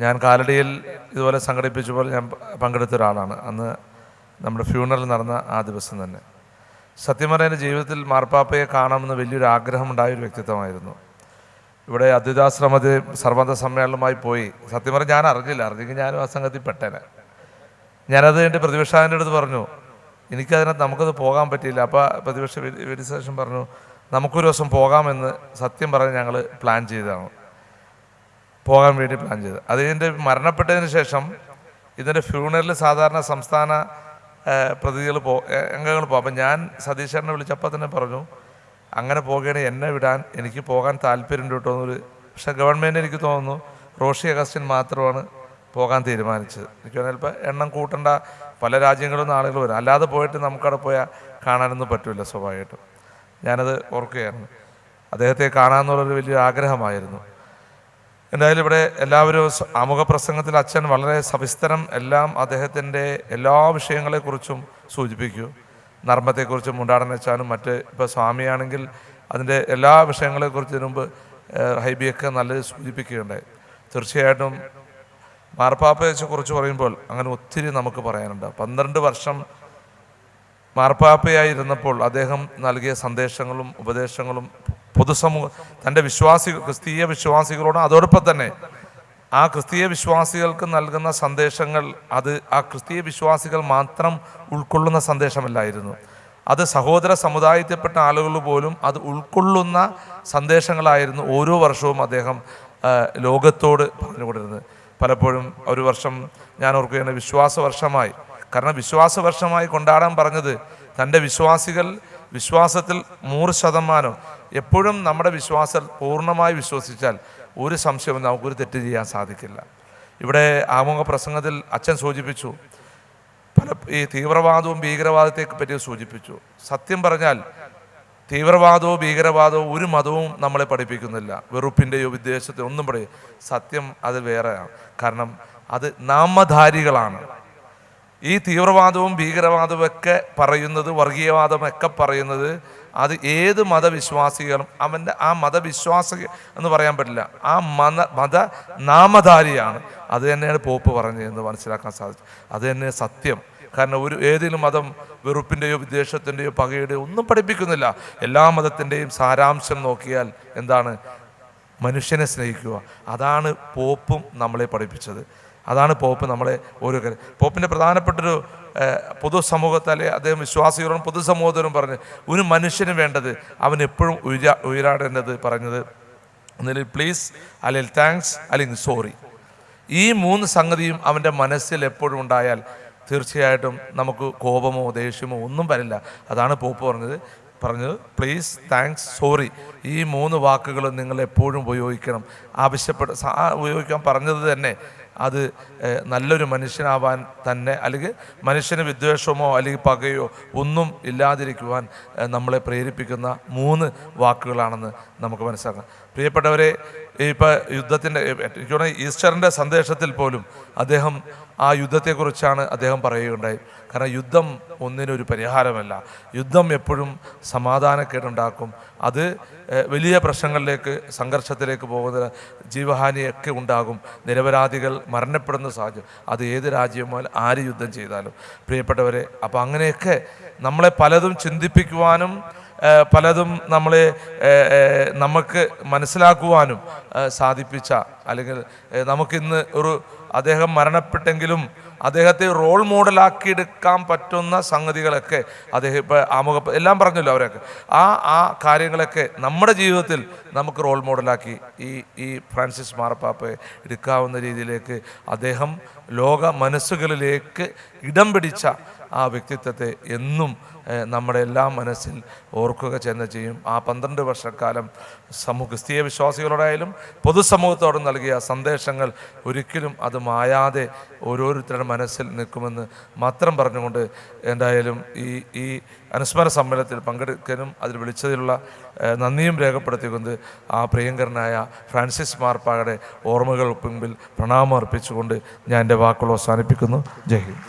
ഞാൻ കാലടിയിൽ ഇതുപോലെ സംഘടിപ്പിച്ചപ്പോൾ ഞാൻ പങ്കെടുത്ത ഒരാളാണ്. അന്ന് നമ്മുടെ ഫ്യൂണറൽ നടന്ന ആ ദിവസം തന്നെ. സത്യം പറഞ്ഞാൽ എൻ്റെ ജീവിതത്തിൽ മാർപ്പാപ്പയെ കാണാമെന്ന് വലിയൊരു ആഗ്രഹമുണ്ടായൊരു വ്യക്തിത്വമായിരുന്നു. ഇവിടെ അദ്വൈതാശ്രമത്തിൽ സർവ്വമത സമ്മേളനമായി പോയി. സത്യം പറഞ്ഞാൽ ഞാൻ അറിഞ്ഞെങ്കിൽ ഞാനും ആ സംഘത്തിൽ പെട്ടേനെ. ഞാനത് എൻ്റെ പ്രതിപക്ഷാതിൻ്റെ അടുത്ത് പറഞ്ഞു, എനിക്കതിനകത്ത് നമുക്കത് പോകാൻ പറ്റിയില്ല. അപ്പോൾ പ്രതിപക്ഷ വെരിസേഷൻ പറഞ്ഞു, നമുക്കൊരു ദിവസം പോകാമെന്ന് സത്യം പറഞ്ഞ് ഞങ്ങൾ പ്ലാൻ ചെയ്തതാണ്, പോകാൻ വേണ്ടി പ്ലാൻ ചെയ്തത്. അത് ഇതിൻ്റെ മരണപ്പെട്ടതിന് ശേഷം ഇതിൻ്റെ ഫ്യൂണറിൽ സാധാരണ സംസ്ഥാന പ്രതിനിധികൾ അംഗങ്ങൾ പോകും. അപ്പം ഞാൻ സതീശനെ വിളിച്ചപ്പോൾ തന്നെ പറഞ്ഞു, അങ്ങനെ പോവുകയാണെങ്കിൽ എന്നെ വിടാൻ എനിക്ക് പോകാൻ താല്പര്യമുണ്ട് കേട്ടോ എന്നൊരു. പക്ഷേ ഗവൺമെൻറ് എനിക്ക് തോന്നുന്നു റോഷി അഗസ്റ്റിൻ മാത്രമാണ് പോകാൻ തീരുമാനിച്ചത്. എനിക്ക് ചിലപ്പോൾ എണ്ണം കൂട്ടേണ്ട, പല രാജ്യങ്ങളിൽ നിന്ന് ആളുകൾ വരും. അല്ലാതെ പോയിട്ട് നമുക്കവിടെ പോയാൽ കാണാനൊന്നും പറ്റില്ല സ്വാഭാവികമായിട്ടും. ഞാനത് ഓർക്കുകയായിരുന്നു. അദ്ദേഹത്തെ കാണാമെന്നുള്ളൊരു വലിയ ആഗ്രഹമായിരുന്നു. എന്തായാലും ഇവിടെ എല്ലാവരും ആമുഖ പ്രസംഗത്തിൽ അച്ഛൻ വളരെ സവിസ്തരം എല്ലാം അദ്ദേഹത്തിൻ്റെ എല്ലാ വിഷയങ്ങളെക്കുറിച്ചും സൂചിപ്പിക്കൂ. നർമ്മത്തെക്കുറിച്ചും മുണ്ടാടനച്ചാനും മറ്റ് ഇപ്പോൾ സ്വാമിയാണെങ്കിൽ അതിൻ്റെ എല്ലാ വിഷയങ്ങളെക്കുറിച്ച് മുമ്പ് ഹൈബിയൊക്കെ നല്ലത് സൂചിപ്പിക്കുകയുണ്ടായി. തീർച്ചയായിട്ടും മാർപ്പാപ്പയെക്കുറിച്ച് പറയുമ്പോൾ അങ്ങനെ ഒത്തിരി നമുക്ക് പറയാനുണ്ട്. 12 വർഷം മാർപ്പാപ്പയായിരുന്നപ്പോൾ അദ്ദേഹം നൽകിയ സന്ദേശങ്ങളും ഉപദേശങ്ങളും പൊതുസമൂഹം തൻ്റെ ക്രിസ്തീയ വിശ്വാസികളോട്, അതോടൊപ്പം തന്നെ ആ ക്രിസ്തീയ വിശ്വാസികൾക്ക് നൽകുന്ന സന്ദേശങ്ങൾ അത് ആ ക്രിസ്തീയ വിശ്വാസികൾ മാത്രം ഉൾക്കൊള്ളുന്ന സന്ദേശമല്ലായിരുന്നു. അത് സഹോദര സമുദായത്തിൽപ്പെട്ട ആളുകൾ പോലും അത് ഉൾക്കൊള്ളുന്ന സന്ദേശങ്ങളായിരുന്നു ഓരോ വർഷവും അദ്ദേഹം ലോകത്തോട് പറഞ്ഞുകൊണ്ടിരുന്നത്. പലപ്പോഴും ഒരു വർഷം ഞാൻ ഓർക്കുകയാണ്, വിശ്വാസവർഷമായി. കാരണം വിശ്വാസവർഷമായി കൊണ്ടാടാൻ പറഞ്ഞത് തൻ്റെ വിശ്വാസത്തിൽ 100% എപ്പോഴും നമ്മുടെ വിശ്വാസം പൂർണ്ണമായി വിശ്വസിച്ചാൽ ഒരു സംശയവും നമുക്കൊരു തെറ്റ് ചെയ്യാൻ സാധിക്കില്ല. ഇവിടെ ആമുഖ പ്രസംഗത്തിൽ അച്ഛൻ സൂചിപ്പിച്ചു, ഈ തീവ്രവാദവും ഭീകരവാദത്തെ പറ്റി സൂചിപ്പിച്ചു. സത്യം പറഞ്ഞാൽ തീവ്രവാദവും ഭീകരവാദവും ഒരു മതവും നമ്മളെ പഠിപ്പിക്കുന്നില്ല. വെറുപ്പിൻ്റെയോ വിദ്വേഷത്തെയോ ഒന്നും പറയും. സത്യം അത് വേറെയാണ്. കാരണം അത് നാമധാരികളാണ്. ഈ തീവ്രവാദവും ഭീകരവാദവും ഒക്കെ പറയുന്നത്, വർഗീയവാദമൊക്കെ പറയുന്നത്, അത് ഏത് മതവിശ്വാസികളും അവൻ്റെ ആ മതവിശ്വാസി എന്ന് പറയാൻ പറ്റില്ല, ആ മത നാമധാരിയാണ്. അത് തന്നെയാണ് പോപ്പ് പറഞ്ഞതെന്ന് മനസ്സിലാക്കാൻ സാധിച്ചു. അത് തന്നെ സത്യം. കാരണം ഏതെങ്കിലും മതം വെറുപ്പിൻ്റെയോ വിദ്വേഷത്തിൻ്റെയോ പകയുടെയോ ഒന്നും പഠിപ്പിക്കുന്നില്ല. എല്ലാ മതത്തിൻ്റെയും സാരാംശം നോക്കിയാൽ എന്താണ്? മനുഷ്യനെ സ്നേഹിക്കുക. അതാണ് പോപ്പും നമ്മളെ പഠിപ്പിച്ചത്. അതാണ് പോപ്പ് നമ്മളെ ഓരോ കാര്യം. പോപ്പിൻ്റെ പ്രധാനപ്പെട്ടൊരു പൊതുസമൂഹത്തിലെ അദ്ദേഹം വിശ്വാസികളോടും പൊതുസമൂഹത്തോടും പറഞ്ഞ്, ഒരു മനുഷ്യന് വേണ്ടത് അവൻ എപ്പോഴും ഉയരാടേണ്ടത് പറഞ്ഞത് ഒന്നിൽ പ്ലീസ്, അല്ലെങ്കിൽ താങ്ക്സ്, അല്ലെങ്കിൽ സോറി. ഈ 3 സംഗതിയും അവൻ്റെ മനസ്സിൽ എപ്പോഴും ഉണ്ടായാൽ തീർച്ചയായിട്ടും നമുക്ക് കോപമോ ദേഷ്യമോ ഒന്നും വരില്ല. അതാണ് പോപ്പ് പറഞ്ഞത് പ്ലീസ്, താങ്ക്സ്, സോറി. ഈ 3 വാക്കുകൾ നിങ്ങൾ എപ്പോഴും ഉപയോഗിക്കണം. ഉപയോഗിക്കാൻ പറഞ്ഞത് തന്നെ അത് നല്ലൊരു മനുഷ്യനാവാൻ തന്നെ, അല്ലെങ്കിൽ മനുഷ്യന് വിദ്വേഷമോ അല്ലെങ്കിൽ പകയോ ഒന്നും ഇല്ലാതിരിക്കുവാൻ നമ്മളെ പ്രേരിപ്പിക്കുന്ന 3 വാക്കുകളാണെന്ന് നമുക്ക് മനസ്സിലാക്കാം. പ്രിയപ്പെട്ടവരെ, ഇപ്പോൾ യുദ്ധത്തിൻ്റെ ഈസ്റ്ററിൻ്റെ സന്ദേശത്തിൽ പോലും അദ്ദേഹം ആ യുദ്ധത്തെക്കുറിച്ചാണ് അദ്ദേഹം പറയുകയുണ്ടായി. കാരണം യുദ്ധം ഒന്നിനൊരു പരിഹാരമല്ല. യുദ്ധം എപ്പോഴും സമാധാനക്കേടുണ്ടാക്കും. അത് വലിയ പ്രശ്നങ്ങളിലേക്ക്, സംഘർഷത്തിലേക്ക് പോകുന്ന ജീവഹാനിയൊക്കെ ഉണ്ടാകും. നിരപരാധികൾ മരണപ്പെടുന്ന സാഹചര്യം. അത് ഏത് രാജ്യമോ ആര് യുദ്ധം ചെയ്താലും. പ്രിയപ്പെട്ടവരെ, അപ്പോൾ അങ്ങനെയൊക്കെ നമ്മളെ പലതും ചിന്തിപ്പിക്കുവാനും പലതും നമുക്ക് മനസ്സിലാക്കുവാനും സാധിപ്പിച്ച, അല്ലെങ്കിൽ നമുക്കിന്ന് അദ്ദേഹം മരണപ്പെട്ടെങ്കിലും അദ്ദേഹത്തെ റോൾ മോഡലാക്കിയെടുക്കാൻ പറ്റുന്ന സംഗതികളൊക്കെ അദ്ദേഹം ഇപ്പോൾ എല്ലാം പറഞ്ഞല്ലോ അവരൊക്കെ. ആ കാര്യങ്ങളൊക്കെ നമ്മുടെ ജീവിതത്തിൽ നമുക്ക് റോൾ മോഡലാക്കി ഈ ഫ്രാൻസിസ് മാർപ്പാപ്പയെ എടുക്കാവുന്ന രീതിയിലേക്ക് അദ്ദേഹം ലോക മനസ്സുകളിലേക്ക് ഇടം പിടിച്ച ആ വ്യക്തിത്വത്തെ എന്നും നമ്മുടെ എല്ലാ മനസ്സിൽ ഓർക്കുക തന്നെ ചെയ്യും. ആ 12 വർഷക്കാലം ക്രിസ്തീയ വിശ്വാസികളോടായാലും പൊതുസമൂഹത്തോടും നൽകിയ സന്ദേശങ്ങൾ ഒരിക്കലും അത് മായാതെ ഓരോരുത്തരുടെ മനസ്സിൽ നിൽക്കുമെന്ന് മാത്രം പറഞ്ഞുകൊണ്ട്, എന്തായാലും ഈ അനുസ്മരണ സമ്മേളനത്തിൽ പങ്കെടുക്കാനും അതിൽ വിളിച്ചതിലുള്ള നന്ദിയും രേഖപ്പെടുത്തിക്കൊണ്ട് ആ പ്രിയങ്കരനായ ഫ്രാൻസിസ് മാർപ്പാപ്പയുടെ ഓർമ്മകൾ മുമ്പിൽ പ്രണാമം അർപ്പിച്ചുകൊണ്ട് ഞാൻ എൻ്റെ വാക്കുകൾ അവസാനിപ്പിക്കുന്നു. ജയ് ഹിന്ദ്.